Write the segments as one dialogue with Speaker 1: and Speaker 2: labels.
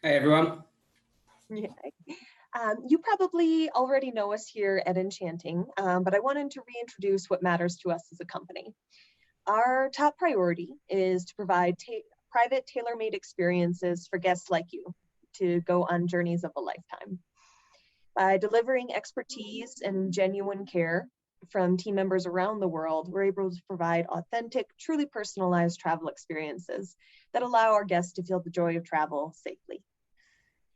Speaker 1: Hey everyone.
Speaker 2: Yeah. You probably already know us here at Enchanting, but I wanted to reintroduce what matters to us as a company. Our top priority is to provide private tailor-made experiences for guests like you to go on journeys of a lifetime. By delivering expertise and genuine care from team members around the world, we're able to provide authentic, truly personalized travel experiences that allow our guests to feel the joy of travel safely.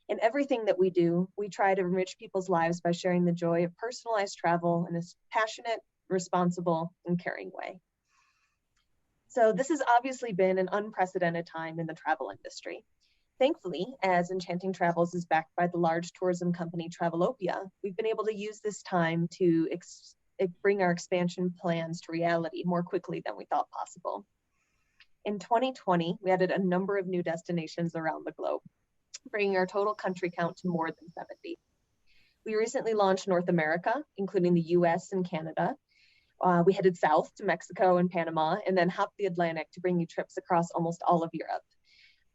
Speaker 2: In everything that we do, we try to enrich people's lives by sharing the joy of personalized travel in a passionate, responsible, and caring way. So this has obviously been an unprecedented time in the travel industry. Thankfully, as Enchanting Travels is backed by the large tourism company Travelopia, we've been able to use this time to bring our expansion plans to reality more quickly than we thought possible. In 2020, we added a number of new destinations around the globe, bringing our total country count to more than 70. We recently launched North America, including the US and Canada. We headed south to Mexico and Panama, and then hopped the Atlantic to bring you trips across almost all of Europe.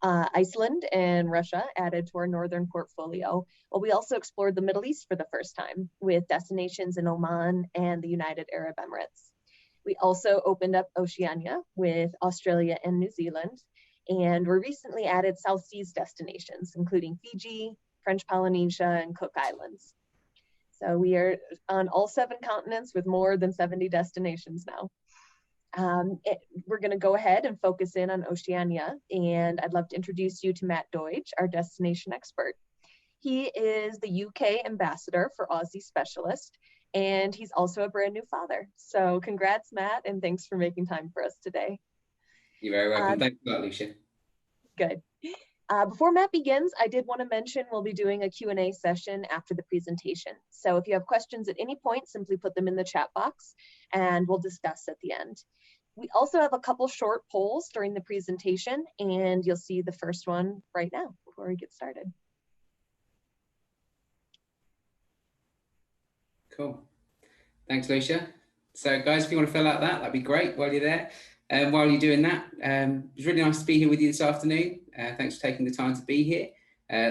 Speaker 2: Iceland and Russia added to our northern portfolio, while we also explored the Middle East for the first time with destinations in Oman and the United Arab Emirates. We also opened up Oceania with Australia and New Zealand, and we recently added South Seas destinations, including Fiji, French Polynesia, and Cook Islands. So we are on all 7 continents with more than 70 destinations now. We're going to go ahead and focus in on Oceania, and I'd love to introduce you to Matt Doidge, our destination expert. He is the UK ambassador for Aussie Specialist, and he's also a brand new father. So congrats, Matt, and thanks for making time for us today.
Speaker 1: You're very welcome. Thanks a lot, Lucia.
Speaker 2: Good. Before Matt begins, I did want to mention we'll be doing a Q&A session after the presentation. So if you have questions at any point, simply put them in the chat box and we'll discuss at the end. We also have a couple short polls during the presentation, and you'll see the first one right now before we get started.
Speaker 1: Cool. Thanks, Lucia. So guys, if you want to fill out that, that'd be great while you're there. While you're doing that, it's really nice to be here with you this afternoon. Thanks for taking the time to be here.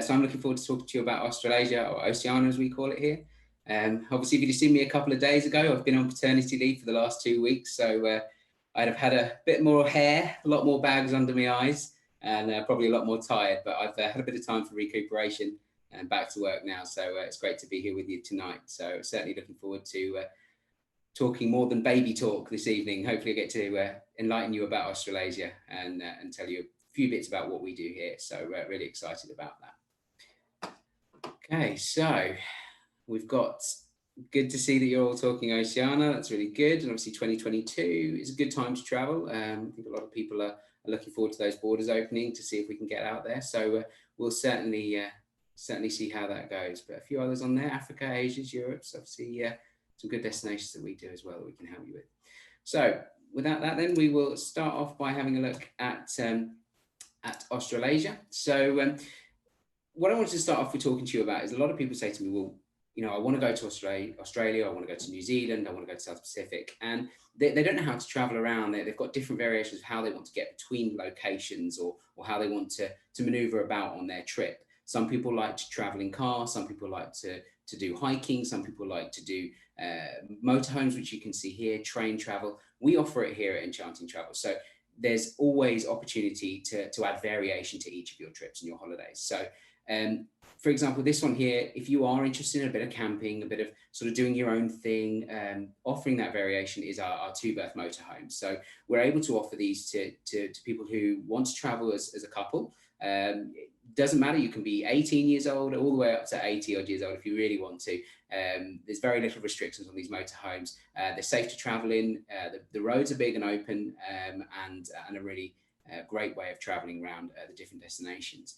Speaker 1: So I'm looking forward to talking to you about Australasia, or Oceania as we call it here. Obviously, if you'd have seen me a couple of days ago, I've been on paternity leave for the last 2 weeks. So I'd have had a bit more hair, a lot more bags under my eyes, and probably a lot more tired. But I've had a bit of time for recuperation and back to work now. So it's great to be here with you tonight. So certainly looking forward to talking more than baby talk this evening. Hopefully I get to enlighten you about Australasia and tell you a few bits about what we do here. So really excited about that. Okay, so we've got, good to see that you're all talking Oceania. That's really good. And obviously 2022 is a good time to travel. I think a lot of people are looking forward to those borders opening to see if we can get out there. So we'll certainly see how that goes. But a few others on there: Africa, Asia, Europe. So obviously some good destinations that we do as well that we can help you with. So without that, then we will start off by having a look at Australasia. So what I wanted to start off with talking to you about is, a lot of people say to me, well, you know, I want to go to Australia, I want to go to New Zealand, I want to go to South Pacific, and they don't know how to travel around. They've got different variations of how they want to get between locations, or how they want to maneuver about on their trip. Some people like to travel in cars, some people like to do hiking, some people like to do motorhomes, which you can see here, train travel. We offer it here at Enchanting Travel. So there's always opportunity to add variation to each of your trips and your holidays. So for example, this one here, if you are interested in a bit of camping, a bit of sort of doing your own thing, offering that variation is our 2-berth motorhome. So we're able to offer these to people who want to travel as a couple. It doesn't matter, you can be 18 years old all the way up to 80 odd years old if you really want to. There's very little restrictions on these motorhomes. They're safe to travel in. The roads are big and open, and a really great way of traveling around the different destinations.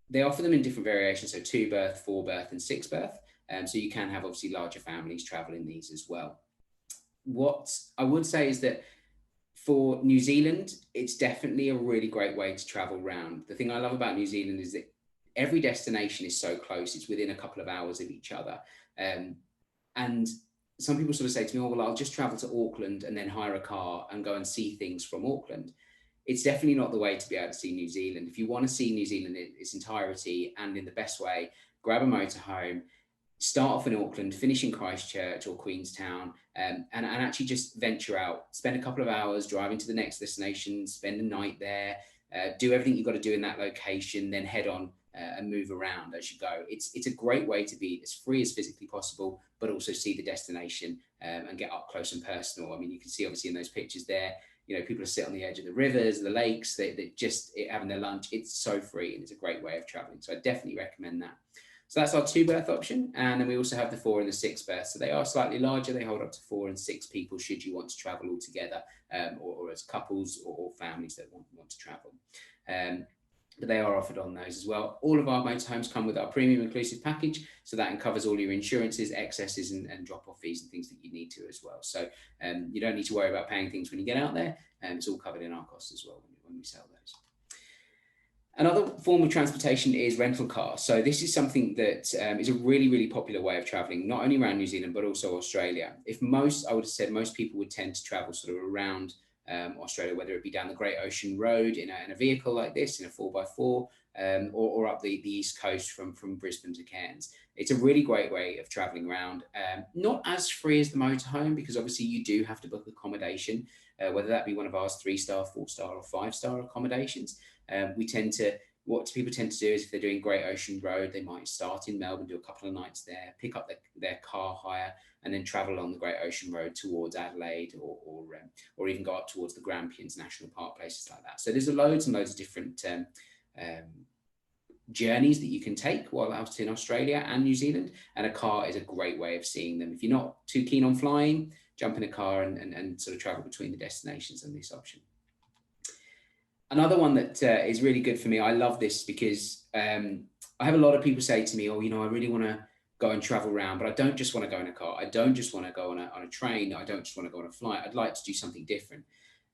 Speaker 1: They offer them in different variations, so 2-berth, 4-berth, and 6-berth. So you can have obviously larger families traveling these as well. What I would say is that for New Zealand, it's definitely a really great way to travel around. The thing I love about New Zealand is that every destination is so close. It's within a couple of hours of each other. And some people sort of say to me, oh, well, I'll just travel to Auckland and then hire a car and go and see things from Auckland. it's definitely not the way to be able to see New Zealand. If you want to see New Zealand in its entirety and in the best way, grab a motorhome, start off in Auckland, finish in Christchurch or Queenstown, and actually just venture out, spend a couple of hours driving to the next destination, spend a night there, do everything you've got to do in that location, then head on and move around as you go. It's a great way to be as free as physically possible, but also see the destination and get up close and personal. I mean, you can see obviously in those pictures there, people are sitting on the edge of the rivers, the lakes, they just having their lunch. It's so free and it's a great way of traveling. So I definitely recommend that. So that's our 2-berth option. And then we also have the 4 and the 6 berth. So they are slightly larger. They hold up to 4 and 6 people should you want to travel all together, or as couples or families that want to travel. But they are offered on those as well. All of our motorhomes come with our premium inclusive package. So that covers all your insurances, excesses and drop-off fees and things that you need to as well. So you don't need to worry about paying things when you get out there. It's all covered in our costs as well when we sell those. Another form of transportation is rental cars. So this is something that is a really, really popular way of traveling, not only around New Zealand, but also Australia. I would have said most people would tend to travel sort of around Australia, whether it be down the Great Ocean Road in a vehicle like this, in a 4x4, or up the East Coast from Brisbane to Cairns. It's a really great way of traveling around. Not as free as the motorhome, because obviously you do have to book accommodation, whether that be one of ours 3-star, 4-star or 5-star accommodations. What people tend to do is if they're doing Great Ocean Road, they might start in Melbourne, do a couple of nights there, pick up their car hire, and then travel along the Great Ocean Road towards Adelaide or even go up towards the Grampians National Park, places like that. So there's loads and loads of different journeys that you can take while out in Australia and New Zealand, and a car is a great way of seeing them. If you're not too keen on flying, jump in a car and sort of travel between the destinations on this option. Another one that is really good for me, I love this because I have a lot of people say to me, oh, I really want to go and travel around, but I don't just want to go in a car. I don't just want to go on a train. I don't just want to go on a flight. I'd like to do something different.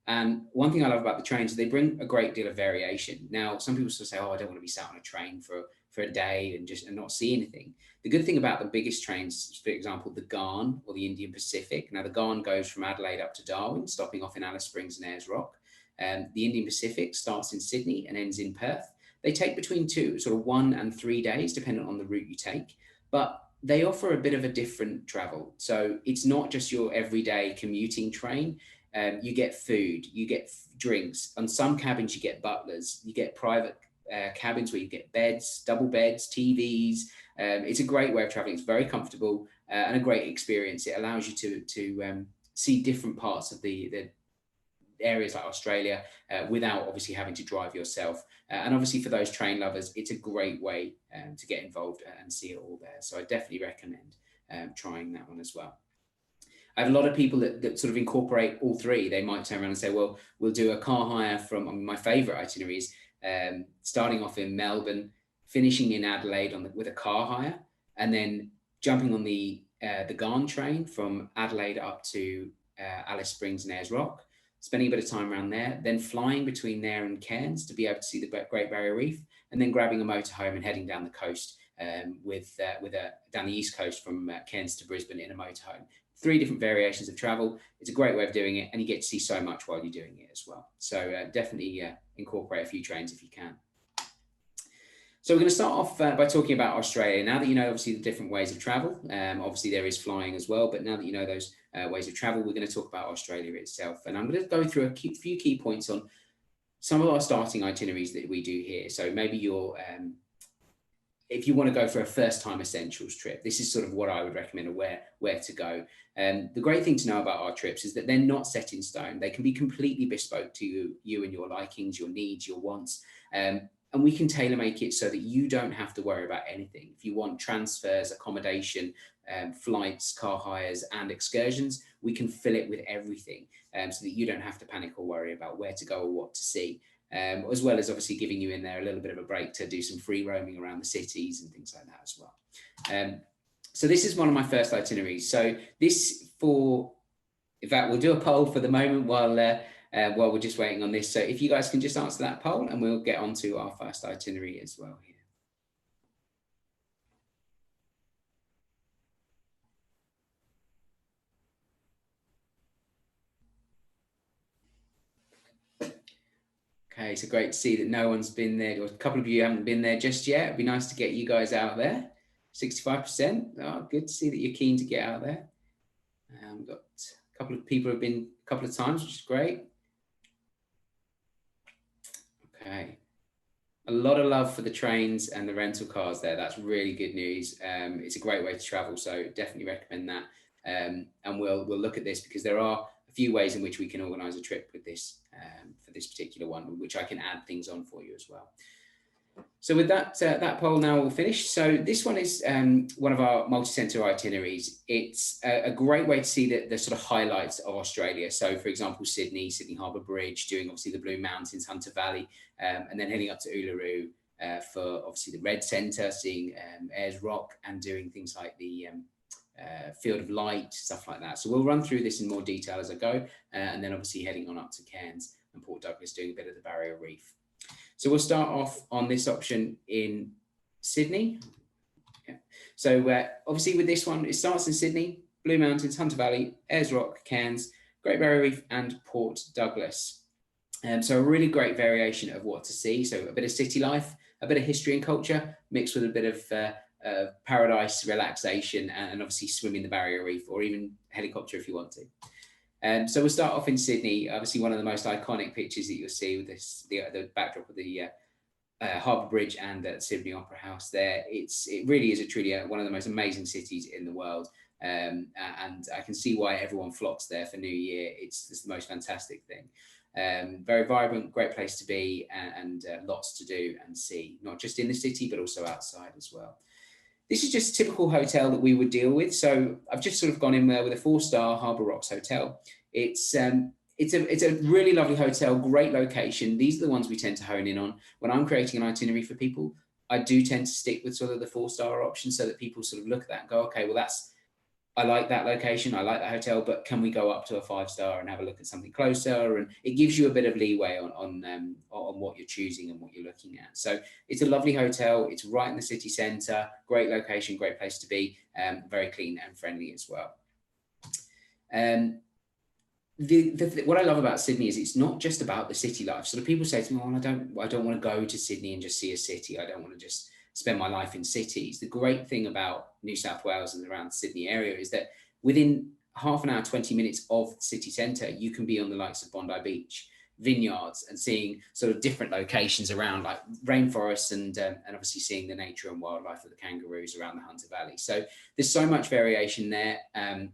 Speaker 1: And one thing I love about the trains is they bring a great deal of variation. Now, some people sort of say, oh, I don't want to be sat on a train for a day and not see anything. The good thing about the biggest trains, for example, the Ghan or the Indian Pacific. Now, the Ghan goes from Adelaide up to Darwin, stopping off in Alice Springs and Ayers Rock. The Indian Pacific starts in Sydney and ends in Perth. They take between 1 and 3 days, depending on the route you take, but they offer a bit of a different travel. So it's not just your everyday commuting train. You get food, you get drinks. On some cabins, you get butlers, you get private cabins where you get beds, double beds, TVs. It's a great way of traveling. It's very comfortable and a great experience. It allows you to see different parts of the areas like Australia without obviously having to drive yourself. And obviously for those train lovers, it's a great way to get involved and see it all there. So I definitely recommend trying that one as well. I have a lot of people that sort of incorporate all three. They might turn around and say, well, we'll do a car hire from my favorite itineraries, starting off in Melbourne, finishing in Adelaide with a car hire, and then jumping on the Ghan train from Adelaide up to Alice Springs and Ayers Rock, spending a bit of time around there, then flying between there and Cairns to be able to see the Great Barrier Reef, and then grabbing a motorhome and heading down the coast down the east coast from Cairns to Brisbane in a motorhome. 3 different variations of travel. It's a great way of doing it, and you get to see so much while you're doing it as well. So definitely incorporate a few trains if you can. So we're going to start off by talking about Australia. Now that you know, obviously, the different ways of travel, obviously there is flying as well, but now that you know those ways of travel, we're going to talk about Australia itself. And I'm going to go through a few key points on some of our starting itineraries that we do here. So maybe if you want to go for a first-time essentials trip, this is sort of what I would recommend, or where to go. The great thing to know about our trips is that they're not set in stone. They can be completely bespoke to you and your likings, your needs, your wants. And we can tailor make it so that you don't have to worry about anything. If you want transfers, accommodation, flights, car hires, and excursions, we can fill it with everything so that you don't have to panic or worry about where to go or what to see. As well as obviously giving you in there a little bit of a break to do some free roaming around the cities and things like that as well. So this is one of my first itineraries. So in fact, we'll do a poll for the moment while we're just waiting on this. So if you guys can just answer that poll, and we'll get on to our first itinerary as well here. Okay, so great to see that no one's been there, or a couple of you haven't been there just yet. It'd be nice to get you guys out there. 65%. Oh, good to see that you're keen to get out there. We've got a couple of people who have been a couple of times, which is great. Okay. A lot of love for the trains and the rental cars there. That's really good news. It's a great way to travel, so definitely recommend that. And we'll look at this because there are a few ways in which we can organise a trip with this for this particular one, which I can add things on for you as well. So with that, that poll now all finished. So this one is one of our multi-centre itineraries. It's a great way to see the sort of highlights of Australia. So for example, Sydney Harbour Bridge, doing obviously the Blue Mountains, Hunter Valley, and then heading up to Uluru for obviously the Red Centre, seeing Ayers Rock, and doing things like the Field of Light, stuff like that. So we'll run through this in more detail as I go, and then obviously heading on up to Cairns and Port Douglas, doing a bit of the Barrier Reef. So we'll start off on this option in Sydney. Yeah. So obviously with this one, it starts in Sydney, Blue Mountains, Hunter Valley, Ayers Rock, Cairns, Great Barrier Reef, and Port Douglas. So a really great variation of what to see. So a bit of city life, a bit of history and culture, mixed with a bit of paradise relaxation, and obviously swimming the Barrier Reef, or even helicopter if you want to. So we'll start off in Sydney. Obviously, one of the most iconic pictures that you'll see with this, the backdrop of the Harbour Bridge and the Sydney Opera House there. It really is truly one of the most amazing cities in the world. And I can see why everyone flocks there for New Year. It's the most fantastic thing. Very vibrant, great place to be, and lots to do and see, not just in the city, but also outside as well. This is just a typical hotel that we would deal with. So I've just sort of gone in there with a 4-star Harbour Rocks hotel. It's a really lovely hotel, great location. These are the ones we tend to hone in on. When I'm creating an itinerary for people, I do tend to stick with sort of the 4-star option, so that people sort of look at that and go, okay, well, I like that location, I like that hotel, but can we go up to a 5-star and have a look at something closer? And it gives you a bit of leeway on what you're choosing and what you're looking at. So it's a lovely hotel. It's right in the city centre, great location, great place to be, very clean and friendly as well. What I love about Sydney is it's not just about the city life. So people say to me, well, I don't want to go to Sydney and just see a city. I don't want to just spend my life in cities. The great thing about New South Wales and around the Sydney area is that within half an hour, 20 minutes of the city centre, you can be on the likes of Bondi Beach, vineyards, and seeing sort of different locations around, like rainforests, and obviously seeing the nature and wildlife of the kangaroos around the Hunter Valley. So there's so much variation there.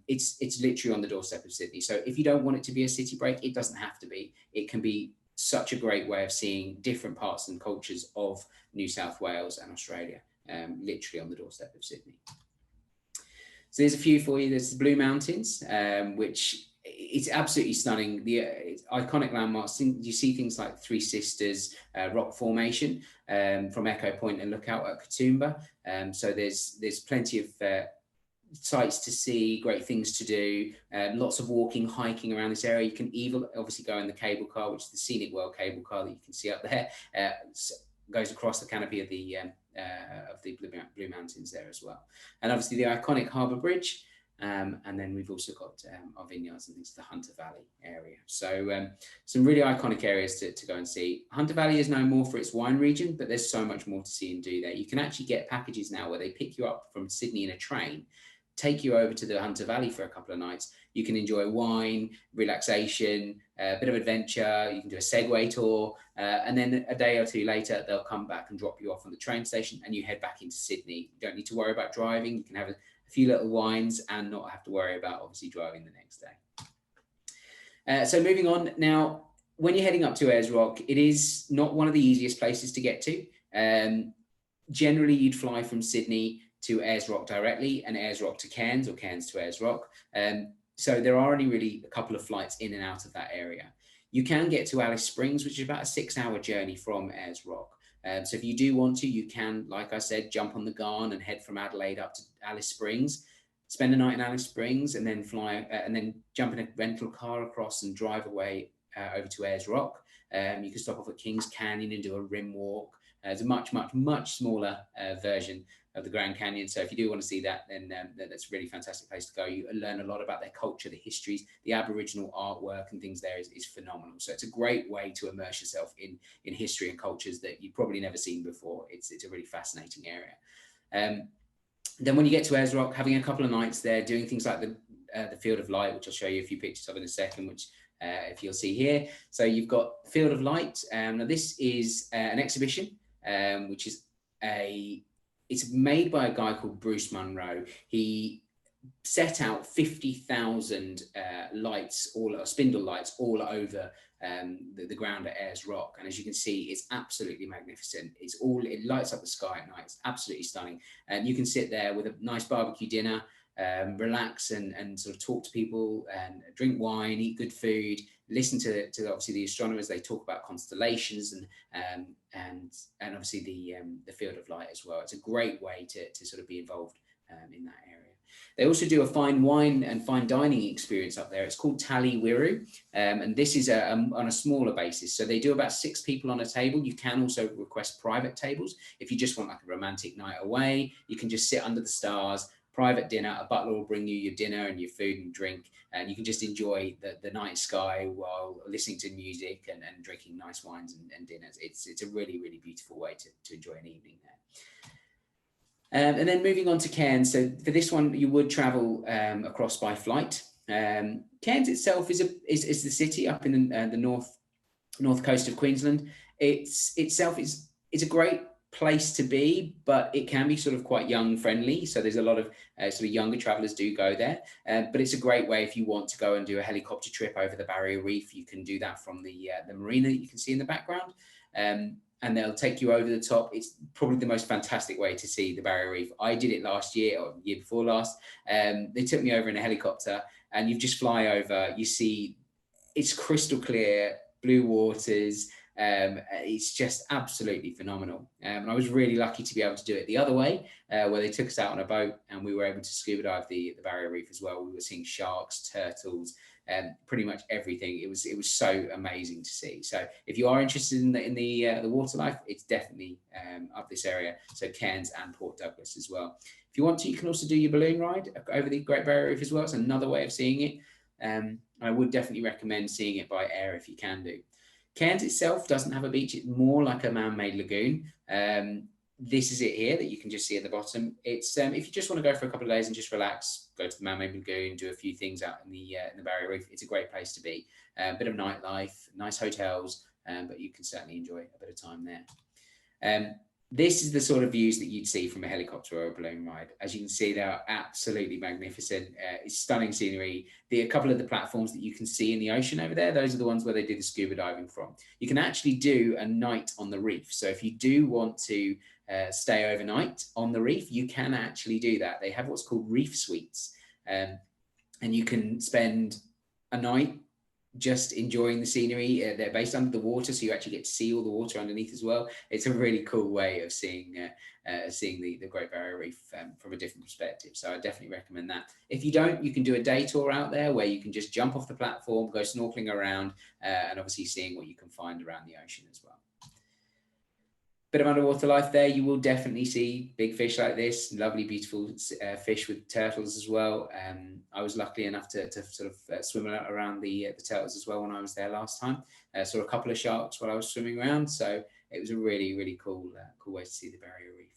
Speaker 1: It's literally on the doorstep of Sydney. So if you don't want it to be a city break, it doesn't have to be. It can be such a great way of seeing different parts and cultures of New South Wales and Australia, literally on the doorstep of Sydney. So there's a few for you. There's the Blue Mountains, which it's absolutely stunning. It's iconic landmarks. You see things like Three Sisters rock formation from Echo Point and Lookout at Katoomba. So there's plenty of sights to see, great things to do, lots of walking, hiking around this area. You can even obviously go in the cable car, which is the Scenic World cable car that you can see up there. Goes across the canopy of the Blue Mountains there as well. And obviously the iconic Harbour Bridge. And then we've also got our vineyards and things, the Hunter Valley area. So some really iconic areas to go and see. Hunter Valley is known more for its wine region, but there's so much more to see and do there. You can actually get packages now where they pick you up from Sydney in a train, take you over to the Hunter Valley for a couple of nights. You can enjoy wine, relaxation, a bit of adventure. You can do a Segway tour, and then a day or two later, they'll come back and drop you off on the train station, and you head back into Sydney. You don't need to worry about driving. You can have a few little wines and not have to worry about obviously driving the next day. So moving on now, when you're heading up to Ayers Rock, it is not one of the easiest places to get to. Generally, you'd fly from Sydney to Ayers Rock directly, and Ayers Rock to Cairns, or Cairns to Ayers Rock. So there are only really a couple of flights in and out of that area. You can get to Alice Springs, which is about a 6-hour journey from Ayers Rock. So if you do want to, you can, like I said, jump on the Garn and head from Adelaide up to Alice Springs, spend a night in Alice Springs, and then fly, and then jump in a rental car across and drive away over to Ayers Rock. You can stop off at Kings Canyon and do a rim walk. It's a much smaller version the Grand Canyon. So if you do want to see that, then that's a really fantastic place to go. You learn a lot about their culture, the histories, the Aboriginal artwork and things there is phenomenal. So it's a great way to immerse yourself in history and cultures that you've probably never seen before. It's a really fascinating area. Then when you get to Ayers Rock, having a couple of nights there, doing things like the Field of Light, which I'll show you a few pictures of in a second, which if you'll see here. So you've got Field of Light. Now this is an exhibition, which is it's made by a guy called Bruce Munro. He set out 50,000 lights, spindle lights, all over the ground at Ayers Rock, and as you can see, it's absolutely magnificent. It lights up the sky at night. It's absolutely stunning, and you can sit there with a nice barbecue dinner, relax and sort of talk to people and drink wine, eat good food, listen to obviously the astronomers. They talk about constellations and obviously the Field of Light as well. It's a great way to sort of be involved in that area. They also do a fine wine and fine dining experience up there. It's called Tally Wiru, and this is on a smaller basis. So they do about 6 people on a table. You can also request private tables. If you just want like a romantic night away, you can just sit under the stars, private dinner. A butler will bring you your dinner and your food and drink, and you can just enjoy the night sky while listening to music and drinking nice wines and dinners. It's a really, really beautiful way to enjoy an evening there. And then moving on to Cairns. So for this one, you would travel across by flight. Cairns itself is the city up in the north coast of Queensland. It's a great place to be, but it can be sort of quite young friendly. So there's a lot of sort of younger travelers do go there. But it's a great way if you want to go and do a helicopter trip over the Barrier Reef. You can do that from the marina that you can see in the background. And they'll take you over the top. It's probably the most fantastic way to see the Barrier Reef. I did it last year or year before last. They took me over in a helicopter, and you just fly over. You see, it's crystal clear, blue waters. It's just absolutely phenomenal. And I was really lucky to be able to do it the other way, where they took us out on a boat, and we were able to scuba dive the Barrier Reef as well. We were seeing sharks, turtles, pretty much everything. It was so amazing to see. So if you are interested in the water life, it's definitely up this area. So Cairns and Port Douglas as well. If you want to, you can also do your balloon ride over the Great Barrier Reef as well. It's another way of seeing it. I would definitely recommend seeing it by air if you can do. Cairns itself doesn't have a beach. It's more like a man-made lagoon. This is it here that you can just see at the bottom. It's if you just want to go for a couple of days and just relax, go to the man-made lagoon, do a few things out in the Barrier Reef. It's a great place to be. A bit of nightlife, nice hotels, but you can certainly enjoy a bit of time there. This is the sort of views that you'd see from a helicopter or a balloon ride. As you can see, they are absolutely magnificent. It's stunning scenery. A couple of the platforms that you can see in the ocean over there, those are the ones where they do the scuba diving from. You can actually do a night on the reef. So if you do want to stay overnight on the reef, you can actually do that. They have what's called reef suites, and you can spend a night just enjoying the scenery. They're based under the water, so you actually get to see all the water underneath as well. It's a really cool way of seeing the Great Barrier Reef from a different perspective. So I definitely recommend that. If you don't, you can do a day tour out there where you can just jump off the platform, go snorkeling around, and obviously seeing what you can find around the ocean as well. Bit of underwater life there. You will definitely see big fish like this, lovely, beautiful fish with turtles as well. I was lucky enough to sort of swim around the turtles as well when I was there last time. Saw a couple of sharks while I was swimming around, so it was a really, really cool way to see the Barrier Reef.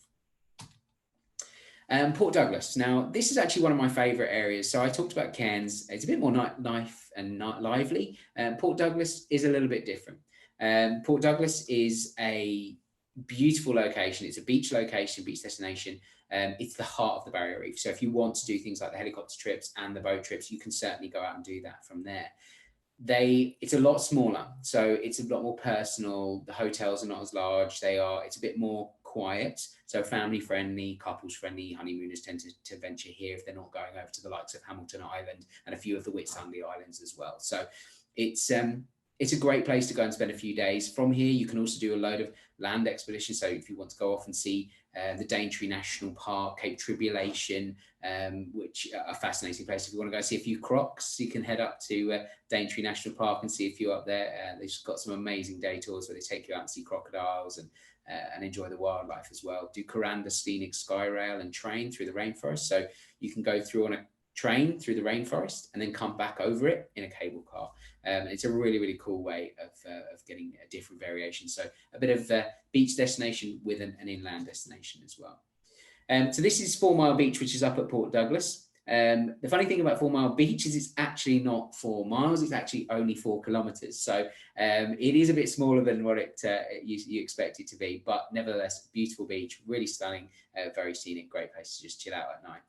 Speaker 1: Port Douglas. Now, this is actually one of my favourite areas. So I talked about Cairns. It's a bit more nightlife and lively. Port Douglas is a little bit different. Port Douglas is a beautiful location. It's a beach location, beach destination. It's the heart of the Barrier Reef. So if you want to do things like the helicopter trips and the boat trips, you can certainly go out and do that from there. It's a lot smaller, so it's a lot more personal. The hotels are not as large. It's a bit more quiet, so family friendly, couples friendly. Honeymooners tend to venture here if they're not going over to the likes of Hamilton Island and a few of the Whitsunday Islands as well. So it's a great place to go and spend a few days. From here, you can also do a load of land expeditions. So if you want to go off and see the Daintree National Park, Cape Tribulation, which are fascinating places. If you want to go see a few crocs, you can head up to Daintree National Park and see a few up there. They've got some amazing day tours where they take you out and see crocodiles and enjoy the wildlife as well. Do Kuranda Scenic Sky Rail and train through the rainforest. So you can go through on a train through the rainforest and then come back over it in a cable car. It's a really, really cool way of getting a different variation. So a bit of beach destination with an inland destination as well. So this is 4 Mile Beach, which is up at Port Douglas. The funny thing about 4 Mile Beach is it's actually not 4 miles, it's actually only 4 kilometers. So it is a bit smaller than what you expect it to be, but nevertheless, beautiful beach, really stunning, very scenic, great place to just chill out at night.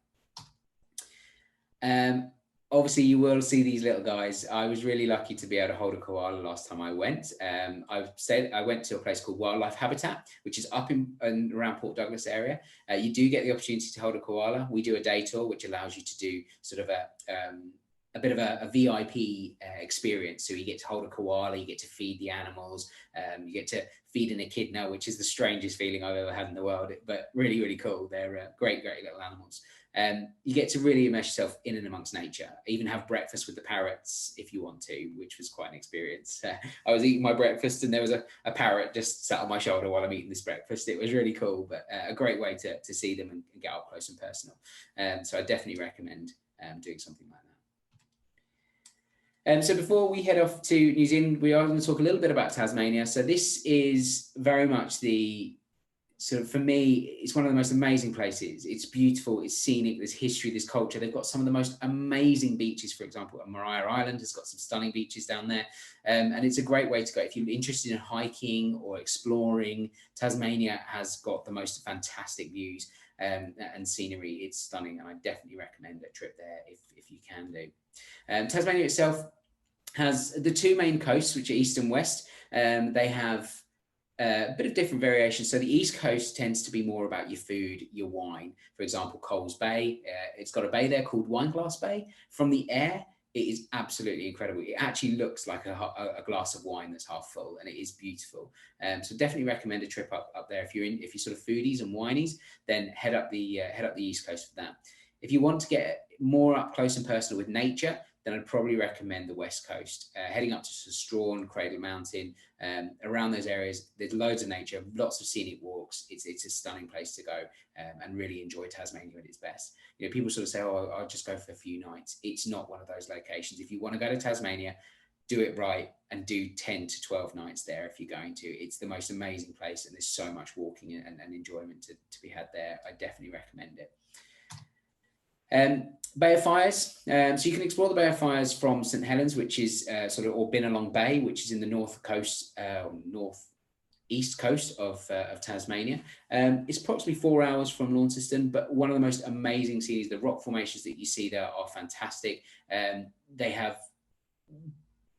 Speaker 1: Obviously, you will see these little guys. I was really lucky to be able to hold a koala last time I went. I went to a place called Wildlife Habitat, which is up in and around Port Douglas area. You do get the opportunity to hold a koala. We do a day tour, which allows you to do sort of a bit of a VIP experience. So you get to hold a koala, you get to feed the animals, you get to feed an echidna, which is the strangest feeling I've ever had in the world, but really, really cool. They're great little animals. You get to really immerse yourself in and amongst nature, even have breakfast with the parrots if you want to, which was quite an experience. I was eating my breakfast and there was a parrot just sat on my shoulder while I'm eating this breakfast. It was really cool, but a great way to see them and get up close and personal. So I definitely recommend doing something like that. So before we head off to New Zealand, we are going to talk a little bit about Tasmania. So this is very much the sort of, for me, it's one of the most amazing places. It's beautiful, it's scenic, there's history, there's culture. They've got some of the most amazing beaches. For example, Maria Island has got some stunning beaches down there. And it's a great way to go. If you're interested in hiking or exploring, Tasmania has got the most fantastic views and scenery. It's stunning, and I definitely recommend a trip there if you can do. Tasmania itself has the 2 main coasts, which are east and west. They have a bit of different variations. So the east coast tends to be more about your food, your wine. For example, Coles Bay, it's got a bay there called Wineglass Bay. From the air, it is absolutely incredible. It actually looks like a glass of wine that's half full, and it is beautiful. So definitely recommend a trip up there. If you're sort of foodies and winies, then head up the east coast for that. If you want to get more up close and personal with nature, then I'd probably recommend the west coast. Heading up to Strawn, Cradle Mountain, around those areas, there's loads of nature, lots of scenic walks. It's a stunning place to go and really enjoy Tasmania at its best. You know, people sort of say, oh, I'll just go for a few nights. It's not one of those locations. If you want to go to Tasmania, do it right and do 10 to 12 nights there if you're going to. It's the most amazing place, and there's so much walking and enjoyment to be had there. I definitely recommend it. Bay of Fires. So you can explore the Bay of Fires from St Helens, which is or Binalong Bay, which is in the north east coast of Tasmania. It's approximately 4 hours from Launceston, but one of the most amazing scenes. The rock formations that you see there are fantastic. They have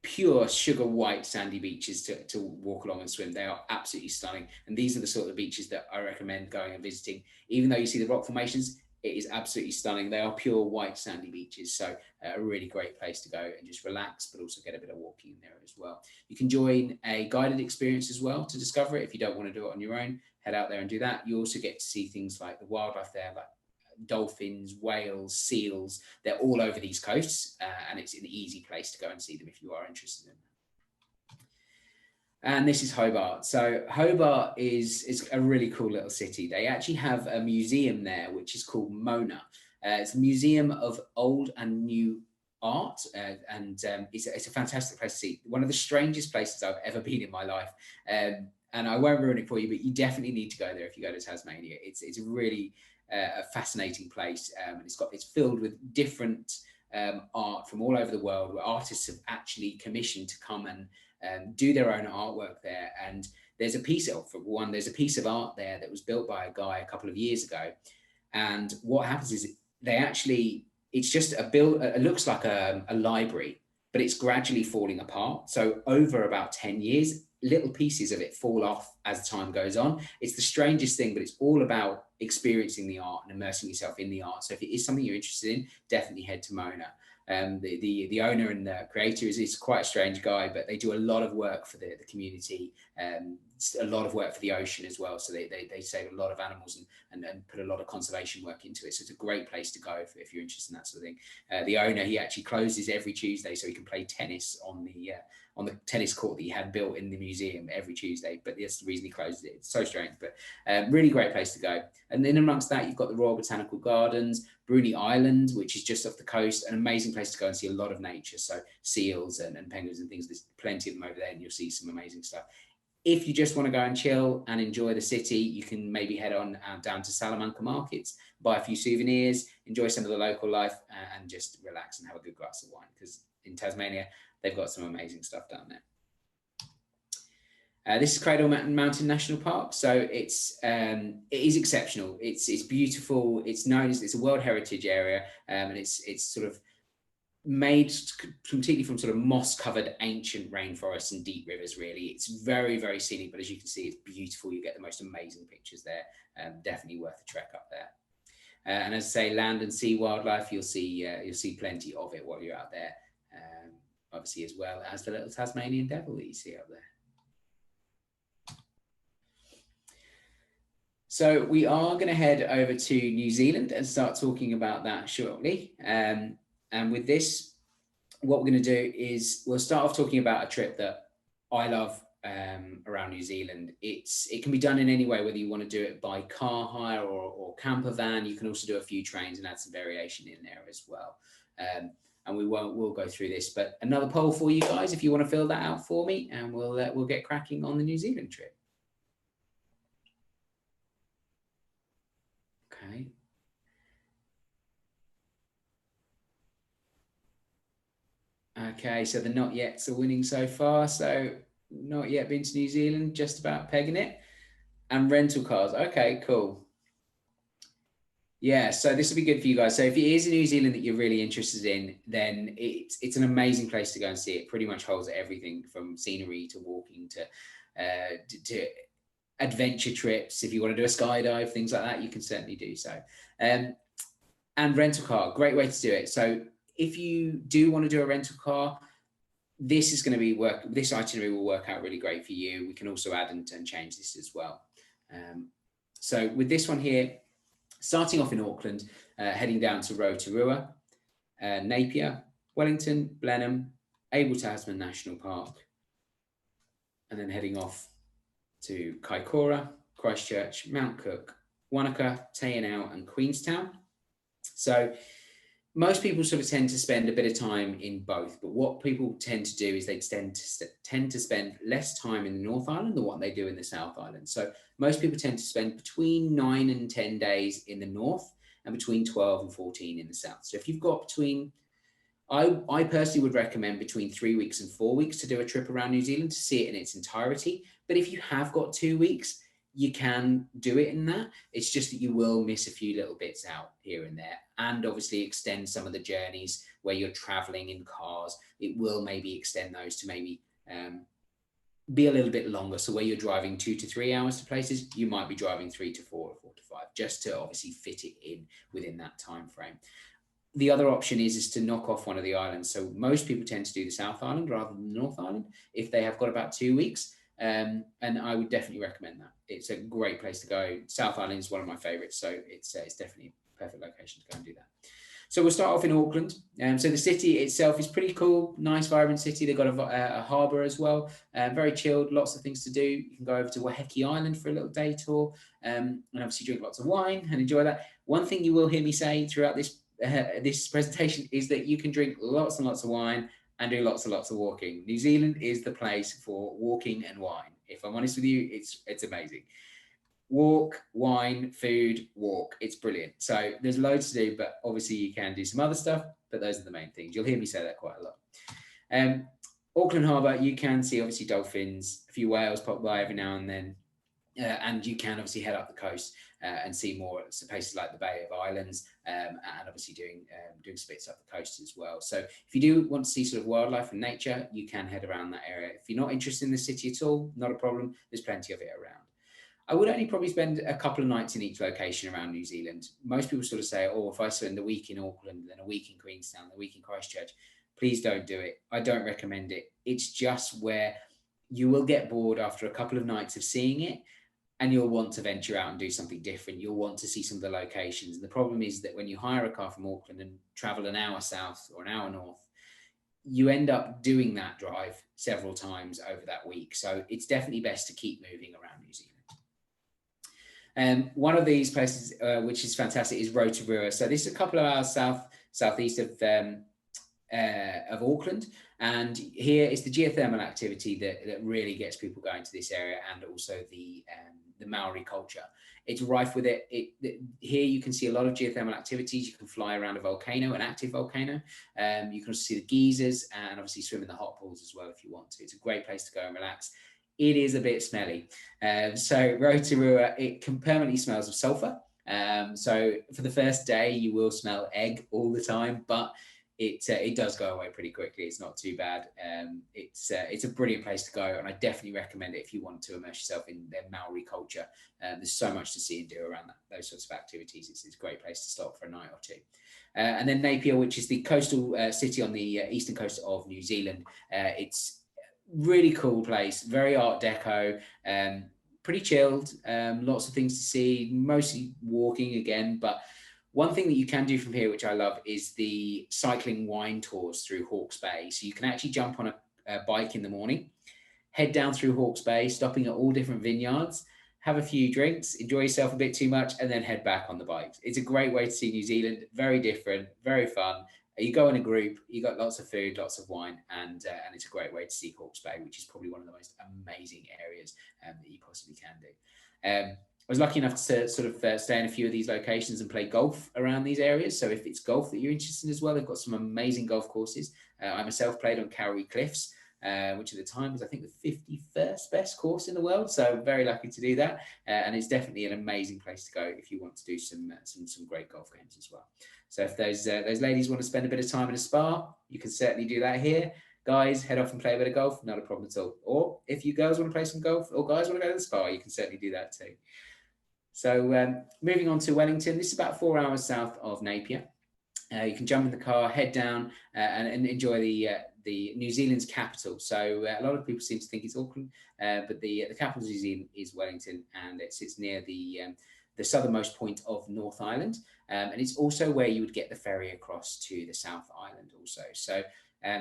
Speaker 1: pure sugar white sandy beaches to walk along and swim. They are absolutely stunning, and these are the sort of beaches that I recommend going and visiting. Even though you see the rock formations, it is absolutely stunning. They are pure white sandy beaches, so a really great place to go and just relax, but also get a bit of walking in there as well. You can join a guided experience as well to discover it. If you don't want to do it on your own, head out there and do that. You also get to see things like the wildlife there, like dolphins, whales, seals. They're all over these coasts, and it's an easy place to go and see them if you are interested in them. And this is Hobart. So Hobart is a really cool little city. They actually have a museum there, which is called Mona. It's a museum of old and new art, and it's a fantastic place to see. One of the strangest places I've ever been in my life. And I won't ruin it for you, but you definitely need to go there if you go to Tasmania. It's really a fascinating place, and it's filled with different art from all over the world, where artists have actually commissioned to come and do their own artwork there. And there's a piece of art there that was built by a guy a couple of years ago. And what happens is it's just it looks like a library, but it's gradually falling apart. So over about 10 years, little pieces of it fall off as time goes on. It's the strangest thing, but it's all about experiencing the art and immersing yourself in the art. So if it is something you're interested in, definitely head to Mona. The owner and the creator is quite a strange guy, but they do a lot of work for the community, a lot of work for the ocean as well. So they save a lot of animals and put a lot of conservation work into it. So it's a great place to go if you're interested in that sort of thing. The owner, he actually closes every Tuesday so he can play tennis on the tennis court that he had built in the museum every Tuesday, but that's the reason he closed it. It's so strange, but really great place to go. And then amongst that, you've got the Royal Botanical Gardens, Bruny Island, which is just off the coast, an amazing place to go and see a lot of nature. So seals and penguins and things, there's plenty of them over there, and you'll see some amazing stuff. If you just want to go and chill and enjoy the city, you can maybe head on down to Salamanca markets, buy a few souvenirs, enjoy some of the local life, and just relax and have a good glass of wine, because in Tasmania, they've got some amazing stuff down there. This is Cradle Mountain National Park, so it is exceptional. It's beautiful. It's known as, it's a World Heritage Area, and it's sort of made completely from sort of moss-covered ancient rainforests and deep rivers. Really, it's very, very scenic. But as you can see, it's beautiful. You get the most amazing pictures there. Definitely worth a trek up there. And as I say, land and sea wildlife, you'll see plenty of it while you're out there. Obviously, as well as the little Tasmanian devil that you see up there. So we are going to head over to New Zealand and start talking about that shortly. And with this, what we're going to do is we'll start off talking about a trip that I love around New Zealand. It can be done in any way, whether you want to do it by car hire or camper van. You can also do a few trains and add some variation in there as well. And we'll go through this, but another poll for you guys if you want to fill that out for me, and we'll get cracking on the New Zealand trip. Okay. Okay, so the not yet's are winning so far. So not yet been to New Zealand, just about pegging it. And rental cars. Okay, cool. Yeah, so this will be good for you guys. So if it is in New Zealand that you're really interested in, then it's an amazing place to go and see. It pretty much holds everything from scenery to walking to adventure trips. If you want to do a skydive, things like that, you can certainly do so. And rental car, great way to do it. So if you do want to do a rental car, this itinerary will work out really great for you. We can also add and change this as well. So with this one here, starting off in Auckland, heading down to Rotorua, Napier, Wellington, Blenheim, Abel Tasman National Park, and then heading off to Kaikoura, Christchurch, Mount Cook, Wanaka, Tainau, and Queenstown. So most people sort of tend to spend a bit of time in both, but what people tend to do is they tend to spend less time in the North Island than what they do in the South Island. So most people tend to spend between 9 and 10 days in the North and between 12 and 14 in the South. So if you've got I personally would recommend between 3 weeks and 4 weeks to do a trip around New Zealand to see it in its entirety. But if you have got 2 weeks, you can do it in that. It's just that you will miss a few little bits out here and there, and obviously extend some of the journeys where you're traveling in cars. It will maybe extend those to maybe be a little bit longer. So where you're driving 2 to 3 hours to places, you might be driving 3 to 4 or 4 to 5, just to obviously fit it in within that time frame. The other option is to knock off one of the islands. So most people tend to do the South Island rather than the North Island if they have got about 2 weeks. And I would definitely recommend that. It's a great place to go. South Island is one of my favorites, so it's definitely a perfect location to go and do that. So we'll start off in Auckland. So the city itself is pretty cool, nice, vibrant city. They've got a harbour as well, very chilled, lots of things to do. You can go over to Waiheke Island for a little day tour, and obviously drink lots of wine and enjoy that. One thing you will hear me say throughout this presentation is that you can drink lots and lots of wine and do lots and lots of walking. New Zealand is the place for walking and wine. If I'm honest with you, it's amazing. Walk, wine, food, walk. It's brilliant. So there's loads to do, but obviously you can do some other stuff, but those are the main things. You'll hear me say that quite a lot. Auckland Harbour, you can see obviously dolphins, a few whales pop by every now and then. And you can obviously head up the coast and see more places like the Bay of Islands, and obviously doing some bits up the coast as well. So if you do want to see sort of wildlife and nature, you can head around that area. If you're not interested in the city at all, not a problem. There's plenty of it around. I would only probably spend a couple of nights in each location around New Zealand. Most people sort of say, oh, if I spend a week in Auckland, then a week in Queenstown, a week in Christchurch, please don't do it. I don't recommend it. It's just where you will get bored after a couple of nights of seeing it, and you'll want to venture out and do something different. You'll want to see some of the locations. And the problem is that when you hire a car from Auckland and travel an hour south or an hour north, you end up doing that drive several times over that week. So it's definitely best to keep moving around New Zealand. One of these places, which is fantastic, is Rotorua. So this is a couple of hours southeast of Auckland, and here is the geothermal activity that really gets people going to this area, and also the Maori culture. It's rife with it. Here you can see a lot of geothermal activities. You can fly around a volcano, an active volcano. You can also see the geysers, and obviously swim in the hot pools as well if you want to. It's a great place to go and relax. It is a bit smelly. So Rotorua, it permanently smells of sulfur. So for the first day, you will smell egg all the time, but it does go away pretty quickly. It's not too bad. It's a brilliant place to go, and I definitely recommend it if you want to immerse yourself in their Maori culture. There's so much to see and do around those sorts of activities. It's a great place to stop for a night or two. And then Napier, which is the coastal city on the eastern coast of New Zealand. It's really cool place, very Art Deco, pretty chilled, lots of things to see, mostly walking again, but one thing that you can do from here, which I love, is the cycling wine tours through Hawke's Bay. So you can actually jump on a bike in the morning, head down through Hawke's Bay, stopping at all different vineyards, have a few drinks, enjoy yourself a bit too much, and then head back on the bike. It's a great way to see New Zealand, very different, very fun. You go in a group, you got lots of food, lots of wine, and it's a great way to see Hawke's Bay, which is probably one of the most amazing areas that you possibly can do. I was lucky enough to sort of stay in a few of these locations and play golf around these areas. So if it's golf that you're interested in as well, they've got some amazing golf courses. I myself played on Kauri Cliffs, which at the time was, I think, the 51st best course in the world. So very lucky to do that. And it's definitely an amazing place to go if you want to do some great golf games as well. So if those ladies want to spend a bit of time in a spa, you can certainly do that here. Guys, head off and play a bit of golf, not a problem at all. Or if you girls want to play some golf, or guys want to go to the spa, you can certainly do that too. So moving on to Wellington, this is about 4 hours south of Napier. You can jump in the car, head down, and enjoy the New Zealand's capital. So a lot of people seem to think it's Auckland, but the capital of New Zealand is Wellington, and it sits near the southernmost point of North Island, and it's also where you would get the ferry across to the South Island also. So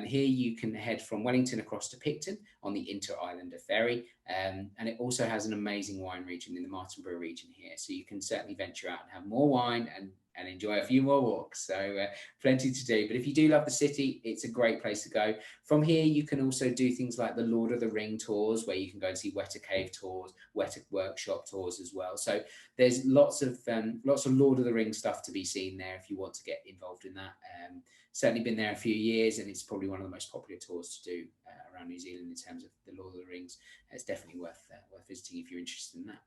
Speaker 1: here you can head from Wellington across to Picton on the Inter-Islander ferry, and it also has an amazing wine region in the Martinborough region here. So you can certainly venture out and have more wine and enjoy a few more walks. So plenty to do. But if you do love the city, it's a great place to go. From here, you can also do things like the Lord of the Ring tours, where you can go and see Weta Cave tours, Weta Workshop tours as well. So there's lots of Lord of the Ring stuff to be seen there if you want to get involved in that. Certainly been there a few years, and it's probably one of the most popular tours to do around New Zealand in terms of the Lord of the Rings. It's definitely worth visiting if you're interested in that.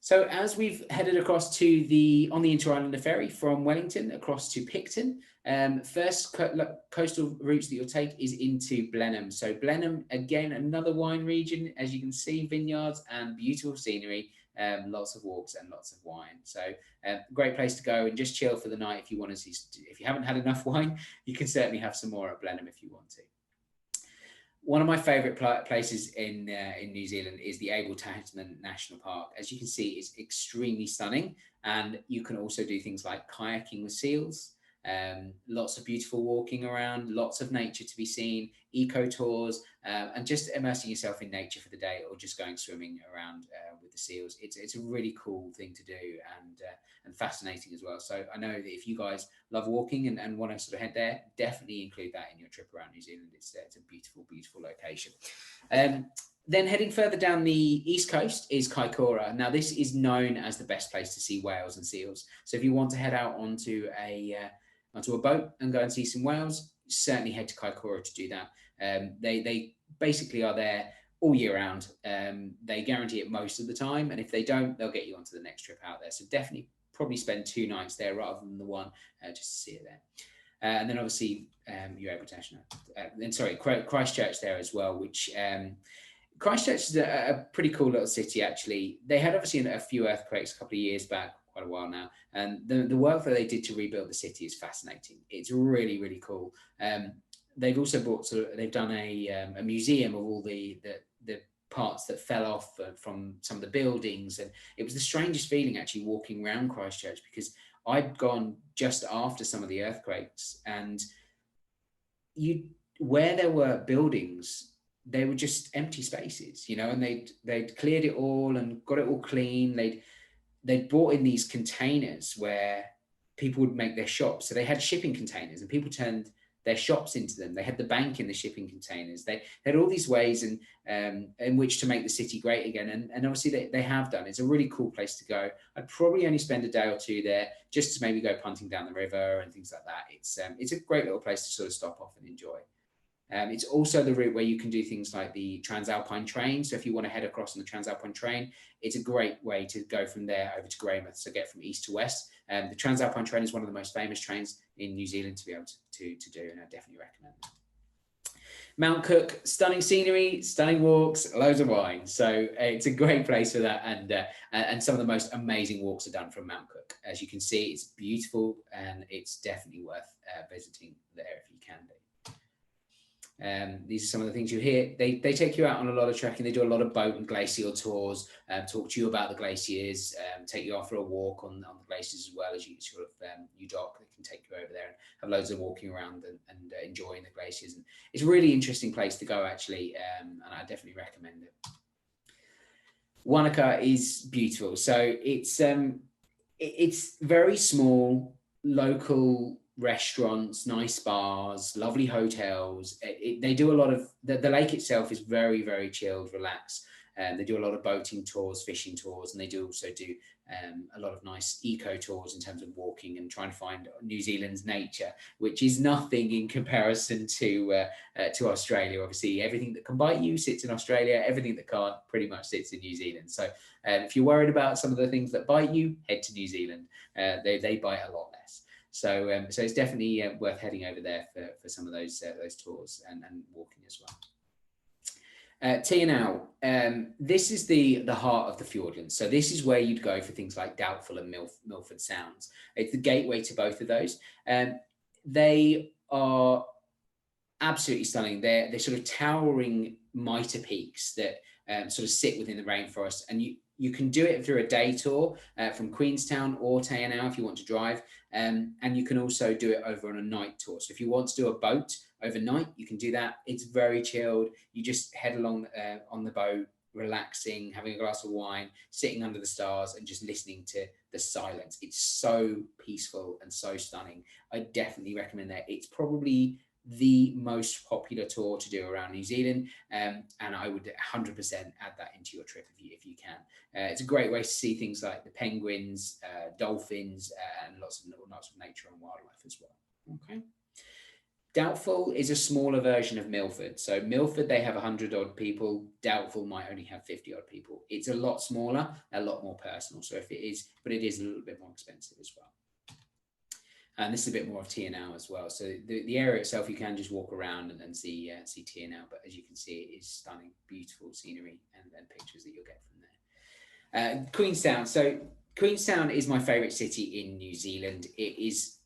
Speaker 1: So as we've headed across on the Inter-Islander ferry from Wellington across to Picton, first coastal routes that you'll take is into Blenheim. So Blenheim, again, another wine region, as you can see, vineyards and beautiful scenery, lots of walks and lots of wine. So great place to go and just chill for the night if you want to see. If you haven't had enough wine, you can certainly have some more at Blenheim if you want to. One of my favourite places in New Zealand is the Abel Tasman National Park. As you can see, it's extremely stunning, and you can also do things like kayaking with seals, lots of beautiful walking around, lots of nature to be seen, eco tours, and just immersing yourself in nature for the day, or just going swimming around with the seals. It's a really cool thing to do, and fascinating as well. So I know that if you guys love walking and want to sort of head there, definitely include that in your trip around New Zealand. It's a beautiful, beautiful location. Then heading further down the east coast is Kaikoura. Now this is known as the best place to see whales and seals. So if you want to head out onto a boat and go and see some whales, certainly head to Kaikoura to do that. They basically are there all year round. They guarantee it most of the time, and if they don't, they'll get you onto the next trip out there. So definitely probably spend 2 nights there rather than the one, just to see it there. And then obviously you're able to Christchurch there as well, which Christchurch is a pretty cool little city, actually. They had obviously a few earthquakes a couple of years back, quite a while now, and the work that they did to rebuild the city is fascinating. It's really, really cool. They've also they've done a museum of all the parts that fell off from some of the buildings, and it was the strangest feeling actually walking around Christchurch, because I'd gone just after some of the earthquakes, and you where there were buildings, they were just empty spaces, and they'd cleared it all and got it all clean. They'd brought in these containers where people would make their shops. So they had shipping containers, and people turned their shops into them. They had the bank in the shipping containers. They had all these ways in which to make the city great again. And obviously they have done. It's a really cool place to go. I'd probably only spend a day or two there, just to maybe go punting down the river and things like that. It's a great little place to sort of stop off and enjoy. It's also the route where you can do things like the Transalpine train. So if you want to head across on the Transalpine train, it's a great way to go from there over to Greymouth, so get from east to west. The Transalpine train is one of the most famous trains in New Zealand to be able to do, and I definitely recommend it. Mount Cook, stunning scenery, stunning walks, loads of wine. So it's a great place for that, and some of the most amazing walks are done from Mount Cook. As you can see, it's beautiful, and it's definitely worth visiting there if you can do. These are some of the things you hear. They take you out on a lot of trekking. They do a lot of boat and glacial tours, talk to you about the glaciers, take you off for a walk on the glaciers, as well as you sort of you dock. They can take you over there and have loads of walking around and enjoying the glaciers. And it's a really interesting place to go, actually, and I definitely recommend it. Wanaka is beautiful. So it's very small, local restaurants, nice bars, lovely hotels. They do a lot of the lake itself is very, very chilled, relaxed. They do a lot of boating tours, fishing tours, and they do also do a lot of nice eco tours in terms of walking and trying to find New Zealand's nature, which is nothing in comparison to Australia. Obviously, everything that can bite you sits in Australia. Everything that can't pretty much sits in New Zealand. So if you're worried about some of the things that bite you, head to New Zealand. They bite a lot less. So it's definitely worth heading over there for some of those tours and walking as well. T&L, this is the heart of the Fiordlands. So this is where you'd go for things like Doubtful and Milford Sounds. It's the gateway to both of those. They are absolutely stunning. They're sort of towering mitre peaks that sort of sit within the rainforest, and you can do it through a day tour from Queenstown or T&L if you want to drive, and you can also do it over on a night tour. So if you want to do a boat overnight, you can do that. It's very chilled. You just head along on the boat, relaxing, having a glass of wine, sitting under the stars and just listening to the silence. It's so peaceful and so stunning. I definitely recommend that. It's probably the most popular tour to do around New Zealand, and I would 100% add that into your trip if you can. It's a great way to see things like the penguins, dolphins, and lots of nature and wildlife as well. Okay. Doubtful is a smaller version of Milford. So Milford, they have 100 odd people. Doubtful might only have 50 odd people. It's a lot smaller, a lot more personal. So it is a little bit more expensive as well. And this is a bit more of T&L as well. So the area itself, you can just walk around and see T&L. But as you can see, it is stunning, beautiful scenery and pictures that you'll get from there. Queenstown. So Queenstown is my favourite city in New Zealand. It is